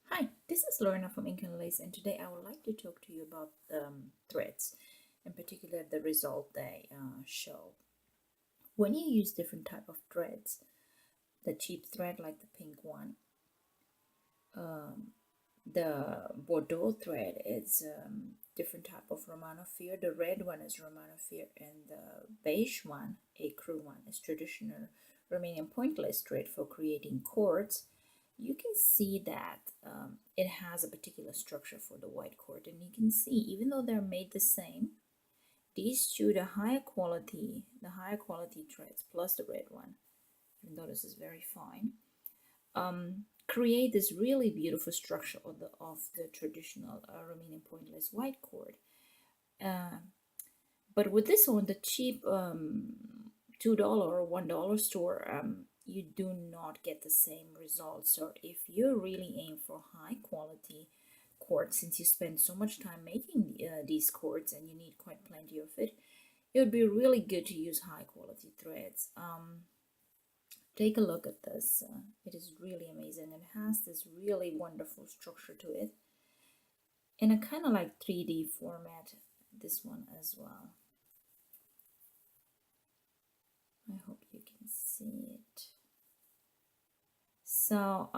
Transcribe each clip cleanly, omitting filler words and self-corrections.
Hi, this is Lorna from Ink and Lace, and today I would like to talk to you about threads, in particular the result they show. When you use different type of threads, the cheap thread like the pink one, um, the Bordeaux thread is different type of Romanoafir. The red one is Romanoafir, and the beige one, ecru one, is traditional Romanian pointless thread for creating cords. You can see that it has a particular structure for the white cord, and you can see even though they're made the same, these two, the higher quality threads plus the red one, even though this is very fine, create this really beautiful structure of the traditional Romanian pointless white cord. Uh, but with this one, the cheap $2 or $1 store, you do not get the same results. So if you really aim for high quality cords, since you spend so much time making these cords and you need quite plenty of it, it would be really good to use high quality threads. Take a look at this. It is really amazing. It has this really wonderful structure to it in a kind of like 3D format, this one as well. I hope you can see it. So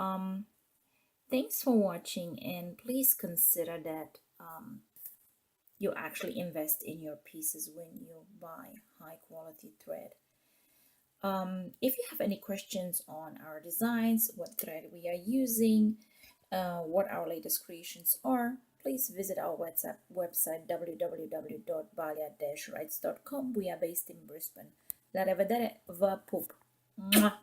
thanks for watching, and please consider that you actually invest in your pieces when you buy high quality thread. If you have any questions on our designs, what thread we are using, what our latest creations are, please visit our website www.balea-raitz.com. We are based in Brisbane. La revedere, va pup. Mwah.